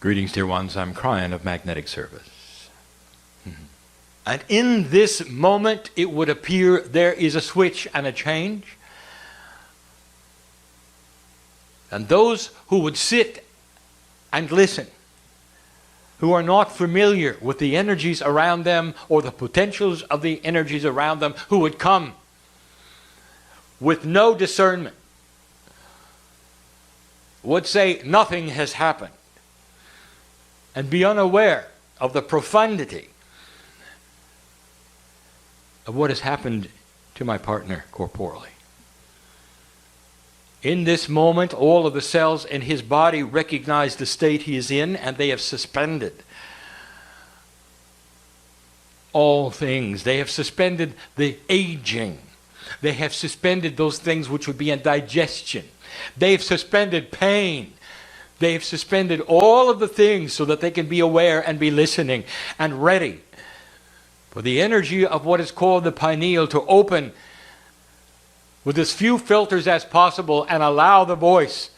Greetings, dear ones. I'm Cryan of Magnetic Service. And in this moment, it would appear there is a switch and a change. And those who would sit and listen, who are not familiar with the energies around them or the potentials of the energies around them, who would come with no discernment, would say nothing has happened, and be unaware of the profundity of what has happened to my partner corporally. In this moment, all of the cells in his body recognize the state he is in, and they have suspended all things. They have suspended the aging. They have suspended those things which would be indigestion. They've suspended pain. They've suspended all of the things so that they can be aware and be listening and ready for the energy of what is called the pineal to open with as few filters as possible and allow the voice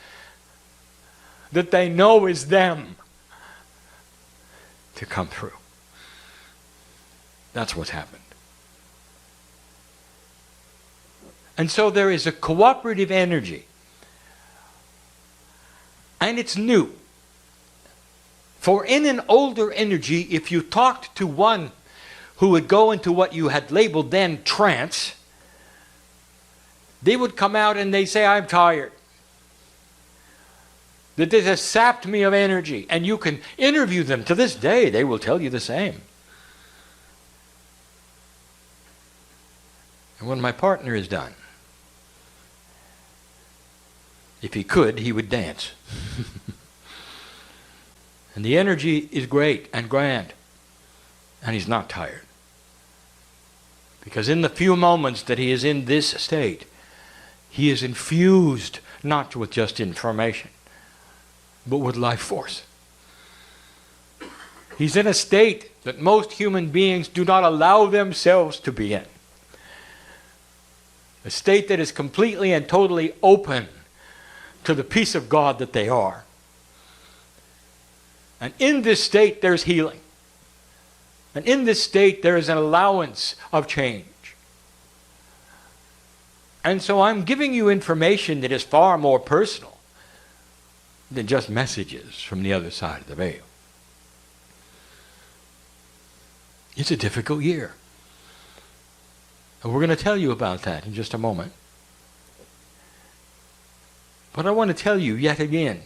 that they know is them to come through. That's what's happened. And so there is a cooperative energy. And it's new. For in an older energy, if you talked to one who would go into what you had labeled then trance, they would come out and they say, I'm tired. That this has sapped me of energy. And you can interview them. To this day, they will tell you the same. And when my partner is done, if he could, he would dance. And the energy is great and grand. And he's not tired. Because in the few moments that he is in this state, he is infused not with just information, but with life force. He's in a state that most human beings do not allow themselves to be in. A state that is completely and totally open to the peace of God that they are. And in this state there's healing. And in this state there is an allowance of change. And so I'm giving you information that is far more personal than just messages from the other side of the veil. It's a difficult year. And we're going to tell you about that in just a moment. But I want to tell you yet again,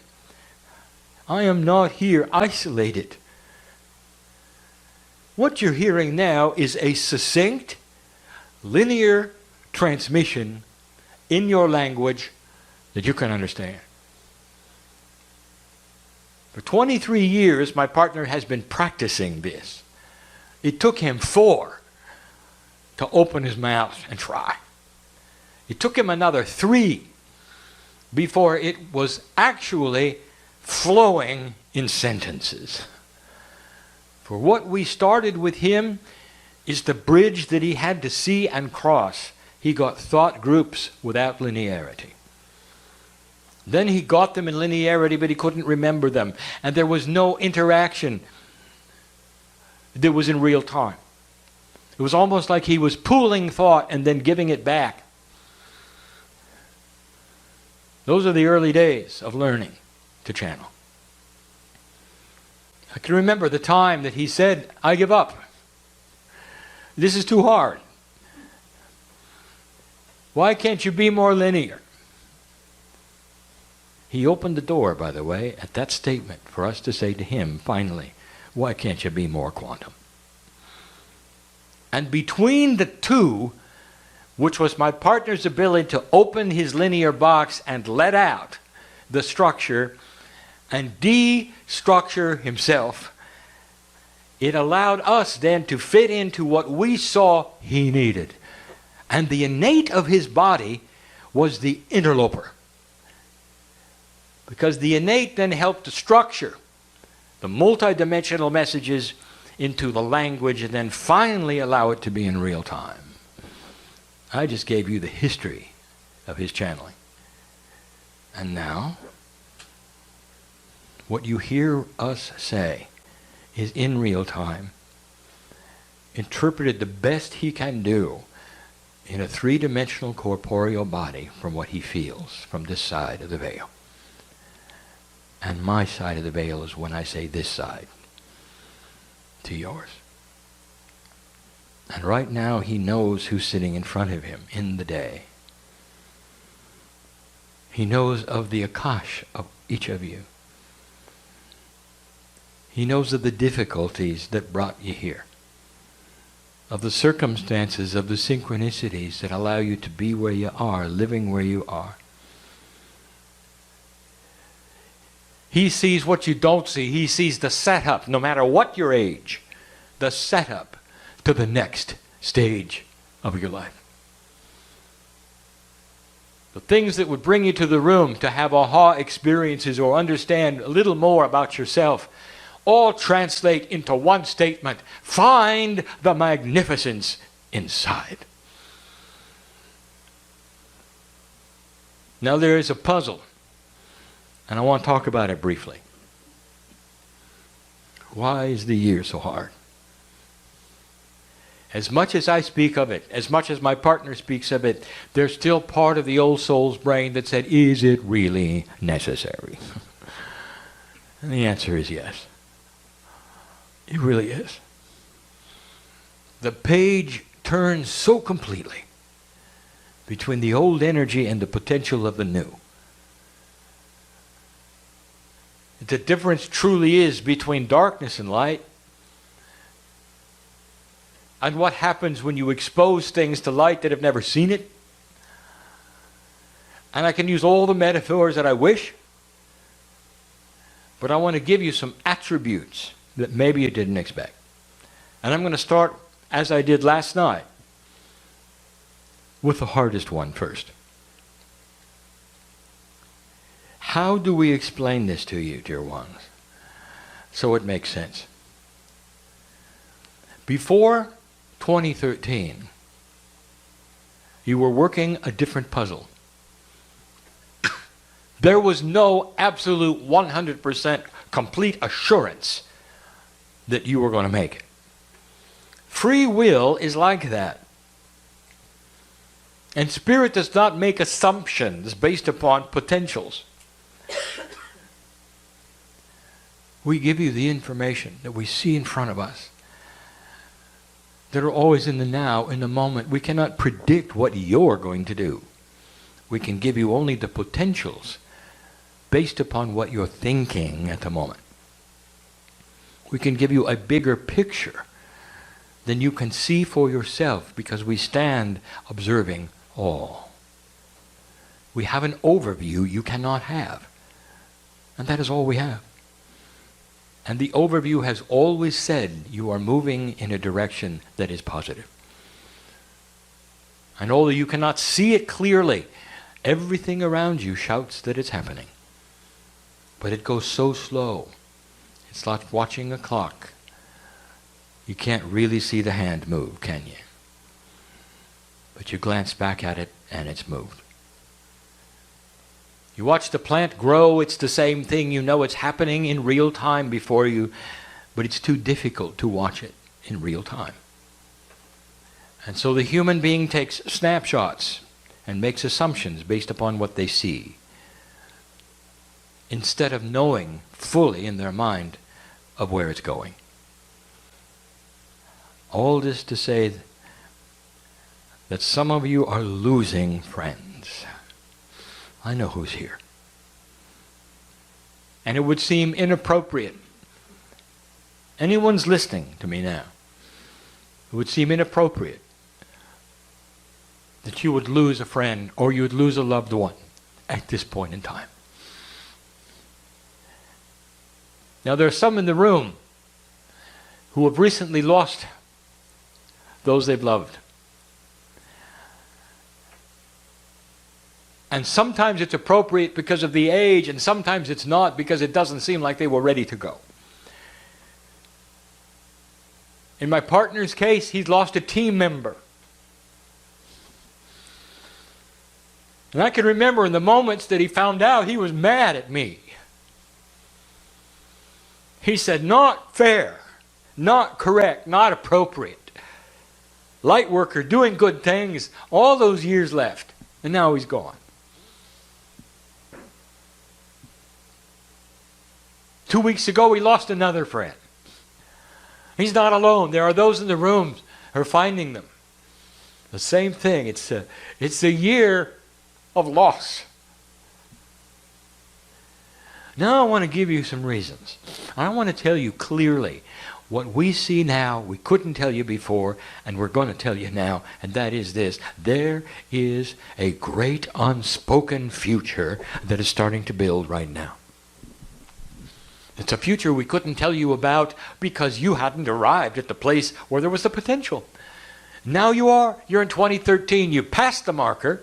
I am not here isolated. What you're hearing now is a succinct, linear transmission in your language that you can understand. For 23 years, my partner has been practicing this. It took him 4 to open his mouth and try. It took him another 3 before it was actually flowing in sentences. For what we started with him is the bridge that he had to see and cross. He got thought groups without linearity. Then he got them in linearity, but he couldn't remember them. And there was no interaction that was in real time. It was almost like he was pooling thought and then giving it back. Those are the early days of learning to channel. I can remember the time that he said, I give up. This is too hard. Why can't you be more linear? He opened the door, by the way, at that statement for us to say to him, finally, why can't you be more quantum? And between the two, which was my partner's ability to open his linear box and let out the structure and destructure himself, it allowed us then to fit into what we saw he needed. And the innate of his body was the interloper. Because the innate then helped to structure the multidimensional messages into the language and then finally allow it to be in real time. I just gave you the history of his channeling. And now, What you hear us say is in real time, interpreted the best he can do in a three-dimensional corporeal body from what he feels from this side of the veil. And my side of the veil is when I say this side to yours. And right now he knows who's sitting in front of him in the day. He knows of the Akash of each of you. He knows of the difficulties that brought you here, of the circumstances, of the synchronicities that allow you to be where you are, living where you are. He sees what you don't see. He sees the setup, no matter what your age, the setup to the next stage of your life. The things that would bring you to the room to have aha experiences or understand a little more about yourself all translate into one statement: find the magnificence inside. Now there is a puzzle, and I want to talk about it briefly. Why is the year so hard? As much as I speak of it, as much as my partner speaks of it, there's still part of the old soul's brain that said, is it really necessary? And the answer is yes. It really is. The page turns so completely between the old energy and the potential of the new. The difference truly is between darkness and light. And what happens when you expose things to light that have never seen it. And I can use all the metaphors that I wish, but I want to give you some attributes that maybe you didn't expect. And I'm going to start, as I did last night, with the hardest one first. How do we explain this to you, dear ones, so it makes sense? Before 2013, you were working a different puzzle. There was no absolute 100% complete assurance that you were going to make it. Free will is like that. And Spirit does not make assumptions based upon potentials. We give you the information that we see in front of us, that are always in the now, in the moment. We cannot predict what you're going to do. We can give you only the potentials based upon what you're thinking at the moment. We can give you a bigger picture than you can see for yourself because we stand observing all. We have an overview you cannot have. And that is all we have. And the overview has always said you are moving in a direction that is positive. And although you cannot see it clearly, everything around you shouts that it's happening. But it goes so slow. It's like watching a clock. You can't really see the hand move, can you? But you glance back at it and it's moved. You watch the plant grow, it's the same thing. You know it's happening in real time before you, but it's too difficult to watch it in real time. And so the human being takes snapshots and makes assumptions based upon what they see, instead of knowing fully in their mind of where it's going. All this to say that some of you are losing friends. I know who's here. And it would seem inappropriate. Anyone's listening to me now. It would seem inappropriate that you would lose a friend or you would lose a loved one at this point in time. Now there are some in the room who have recently lost those they've loved. And sometimes it's appropriate because of the age, and sometimes it's not because it doesn't seem like they were ready to go. In my partner's case, he's lost a team member. And I can remember in the moments that he found out, he was mad at me. He said, not fair, not correct, not appropriate. Light worker doing good things, all those years left, and now he's gone. 2 weeks ago, we lost another friend. He's not alone. There are those in the room who are finding them. The same thing. It's a year of loss. Now I want to give you some reasons. I want to tell you clearly what we see now, we couldn't tell you before, and we're going to tell you now, and that is this. There is a great unspoken future that is starting to build right now. It's a future we couldn't tell you about because you hadn't arrived at the place where there was the potential. Now you are. You're in 2013. You passed the marker.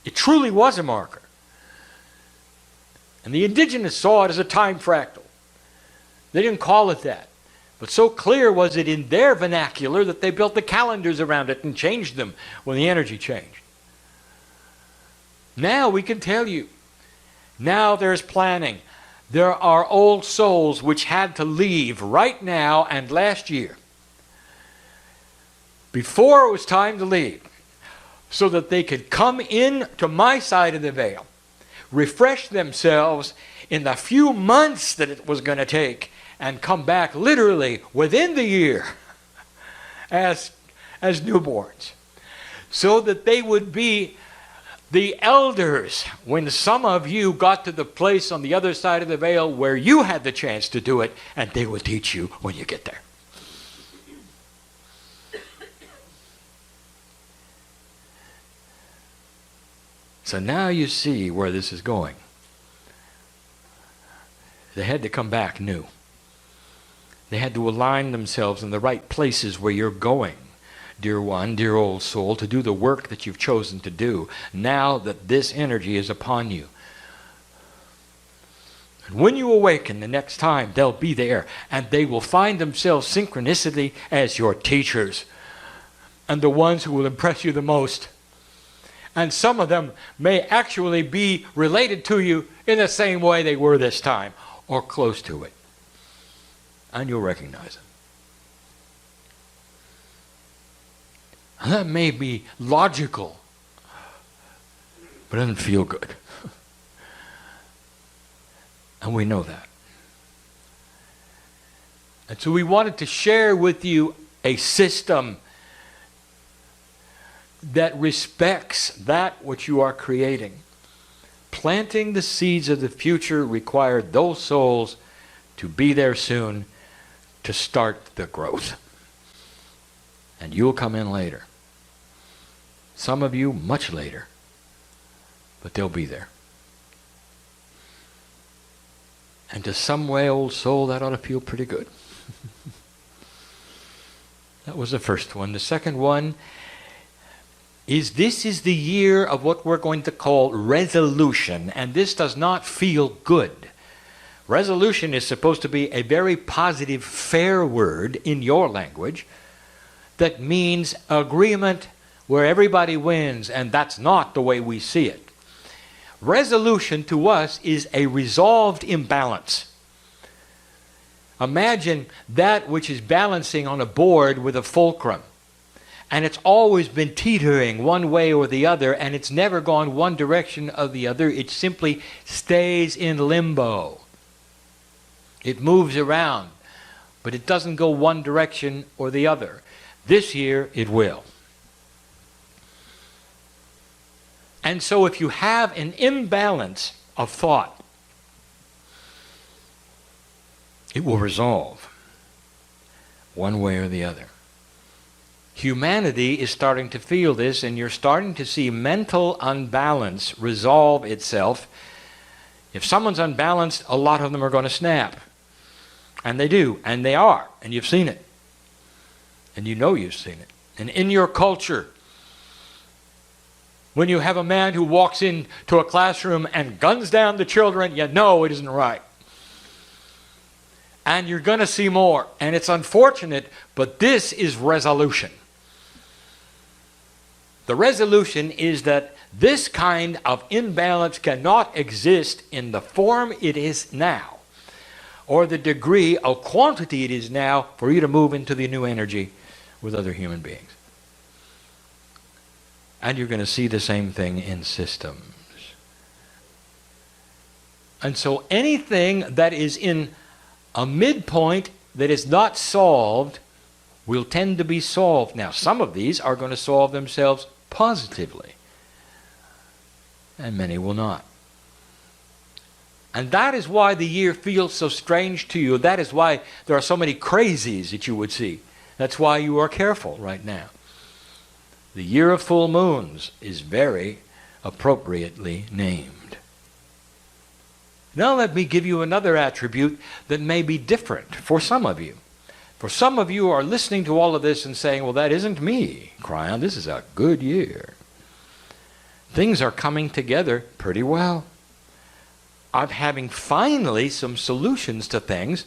It truly was a marker. And the indigenous saw it as a time fractal. They didn't call it that. But so clear was it in their vernacular that they built the calendars around it and changed them when the energy changed. Now we can tell you. Now there's planning. There are old souls which had to leave right now and last year, before it was time to leave, so that they could come in to my side of the veil, refresh themselves in the few months that it was going to take, and come back literally within the year as newborns, so that they would be the elders when some of you got to the place on the other side of the veil where you had the chance to do it, and they would teach you when you get there. So now you see where this is going. They had to come back new. They had to align themselves in the right places where you're going, dear one, dear old soul, to do the work that you've chosen to do, now that this energy is upon you. And when you awaken the next time, they'll be there, and they will find themselves synchronicity as your teachers, and the ones who will impress you the most. And some of them may actually be related to you in the same way they were this time, or close to it. And you'll recognize them. And that may be logical, but it doesn't feel good. And we know that. And so we wanted to share with you a system that respects that which you are creating. Planting the seeds of the future required those souls to be there soon to start the growth. And you'll come in later. Some of you much later, but they'll be there. And to some way, old soul, that ought to feel pretty good. That was the first one. The second one is this is the year of what we're going to call resolution, and this does not feel good. Resolution is supposed to be a very positive, fair word in your language that means agreement where everybody wins, and that's not the way we see it. Resolution to us is a resolved imbalance. Imagine that which is balancing on a board with a fulcrum, and it's always been teetering one way or the other, and it's never gone one direction or the other. It simply stays in limbo. It moves around, but it doesn't go one direction or the other. This year, it will. And so if you have an imbalance of thought, it will resolve one way or the other. Humanity is starting to feel this, and you're starting to see mental unbalance resolve itself. If someone's unbalanced, a lot of them are going to snap. And they do, and they are, and you've seen it. And you know you've seen it. And in your culture, when you have a man who walks into a classroom and guns down the children, you know it isn't right. And you're going to see more. And it's unfortunate, but this is resolution. The resolution is that this kind of imbalance cannot exist in the form it is now, or the degree of quantity it is now for you to move into the new energy with other human beings. And you're going to see the same thing in systems. And so anything that is in a midpoint that is not solved will tend to be solved. Now, some of these are going to solve themselves positively, and many will not. And that is why the year feels so strange to you. That is why there are so many crazies that you would see. That's why you are careful right now. The year of full moons is very appropriately named. Now let me give you another attribute that may be different for some of you. For some of you are listening to all of this and saying, well, that isn't me, Kryon. This is a good year. Things are coming together pretty well. I'm having finally some solutions to things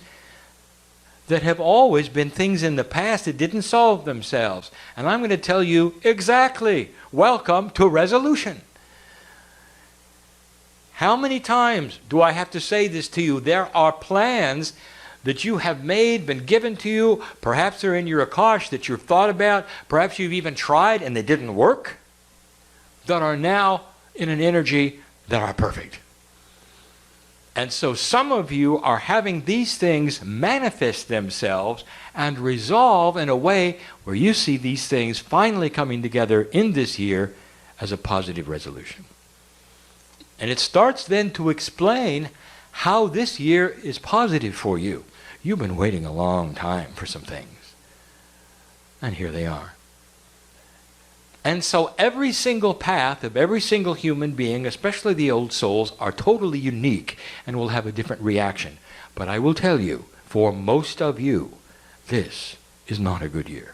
that have always been things in the past that didn't solve themselves. And I'm going to tell you exactly, welcome to resolution. How many times do I have to say this to you? There are plans that you have made, been given to you. Perhaps they're in your Akash that you've thought about. Perhaps you've even tried and they didn't work. That are now in an energy that are perfect. And so some of you are having these things manifest themselves and resolve in a way where you see these things finally coming together in this year as a positive resolution. And it starts then to explain how this year is positive for you. You've been waiting a long time for some things. And here they are. And so every single path of every single human being, especially the old souls, are totally unique and will have a different reaction. But I will tell you, for most of you, this is not a good year.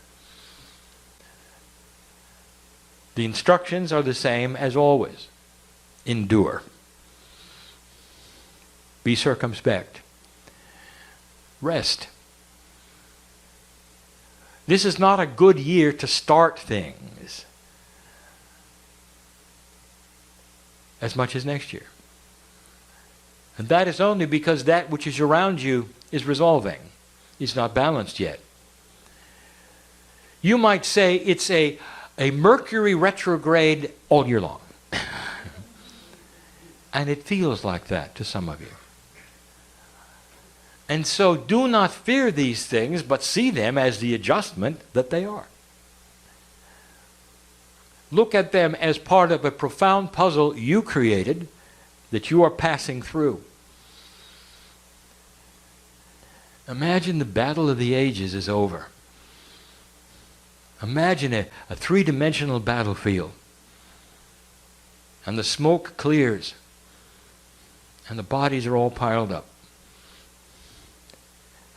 The instructions are the same as always. Endure. Be circumspect. Rest. This is not a good year to start things as much as next year. And that is only because that which is around you is resolving. It's not balanced yet. You might say it's a Mercury retrograde all year long. And it feels like that to some of you. And so do not fear these things, but see them as the adjustment that they are. Look at them as part of a profound puzzle you created that you are passing through. Imagine the battle of the ages is over. Imagine a three-dimensional battlefield. And the smoke clears. And the bodies are all piled up.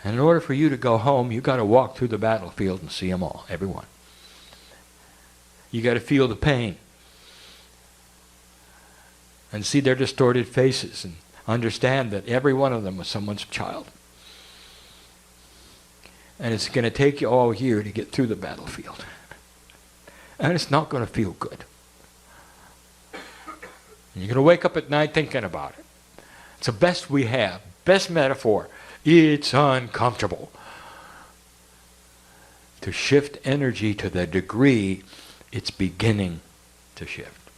And in order for you to go home, you've got to walk through the battlefield and see them all, everyone. You got to feel the pain and see their distorted faces and understand that every one of them was someone's child. And it's going to take you all year to get through the battlefield. And it's not going to feel good. And you're going to wake up at night thinking about it. It's the best we have, best metaphor. It's uncomfortable. To shift energy to the degree it's beginning to shift.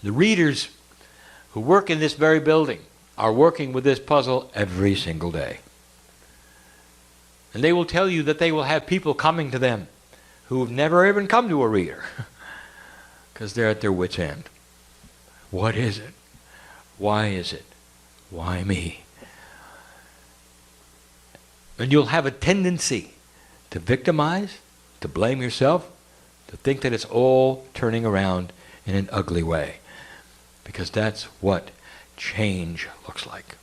The readers who work in this very building are working with this puzzle every single day. And they will tell you that they will have people coming to them who have never even come to a reader because they're at their wits' end. What is it? Why is it? Why me? And you'll have a tendency to victimize, to blame yourself, to think that it's all turning around in an ugly way. Because that's what change looks like.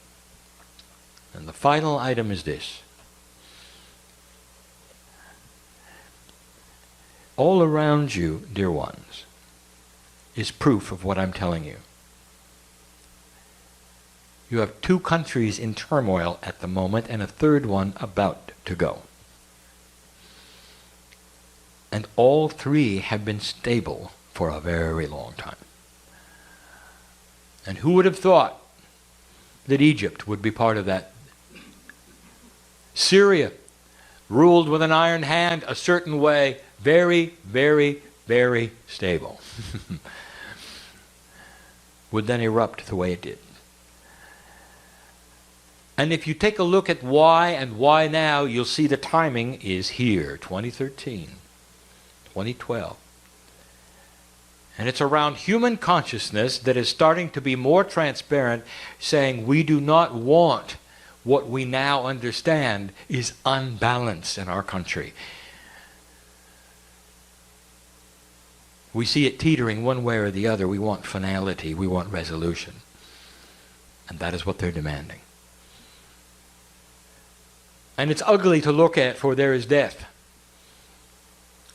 And the final item is this. All around you, dear ones, is proof of what I'm telling you. You have 2 countries in turmoil at the moment and a third one about to go. And all 3 have been stable for a very long time. And who would have thought that Egypt would be part of that. Syria, ruled with an iron hand a certain way, very, very, very stable, would then erupt the way it did. And if you take a look at why and why now, you'll see the timing is here, 2013, 2012. And it's around human consciousness that is starting to be more transparent, saying we do not want what we now understand is unbalanced in our country. We see it teetering one way or the other. We want finality. We want resolution. And that is what they're demanding. And it's ugly to look at, for there is death.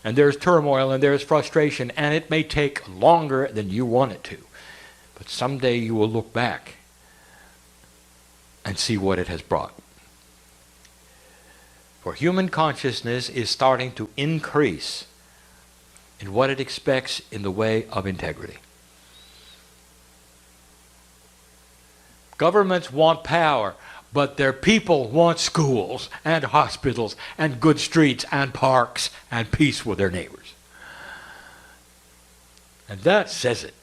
And there is turmoil and there is frustration. And it may take longer than you want it to. But someday you will look back and see what it has brought. For human consciousness is starting to increase in what it expects in the way of integrity. Governments want power, but their people want schools and hospitals and good streets and parks and peace with their neighbors. And that says it.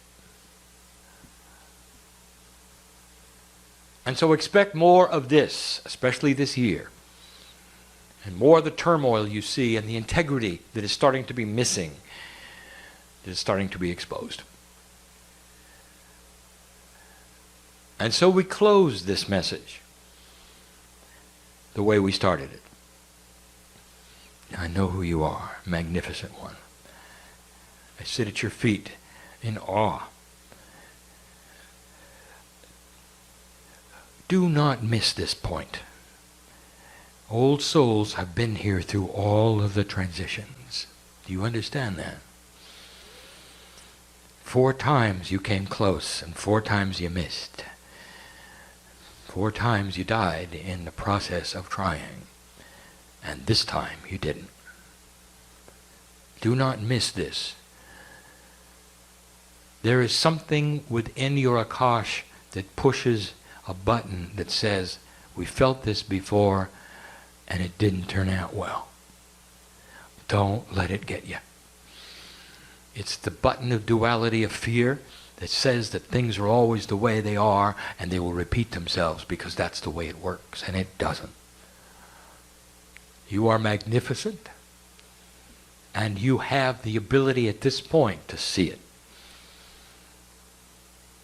And so expect more of this, especially this year. And more of the turmoil you see and the integrity that is starting to be missing, that is starting to be exposed. And so we close this message the way we started it. I know who you are, magnificent one. I sit at your feet in awe. Do not miss this point. Old souls have been here through all of the transitions. Do you understand that? 4 times you came close and 4 times you missed. 4 times you died in the process of trying. And this time you didn't. Do not miss this. There is something within your Akash that pushes a button that says, we felt this before and it didn't turn out well. Don't let it get you. It's the button of duality of fear that says that things are always the way they are and they will repeat themselves because that's the way it works, and it doesn't. You are magnificent, and you have the ability at this point to see it.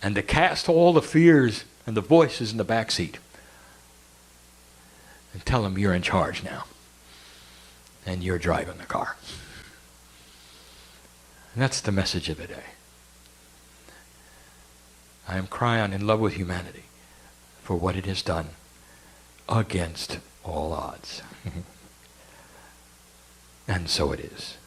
And to cast all the fears and the voices in the back seat and tell them you're in charge now and you're driving the car. And that's the message of the day. I am crying in love with humanity for what it has done against all odds. And so it is.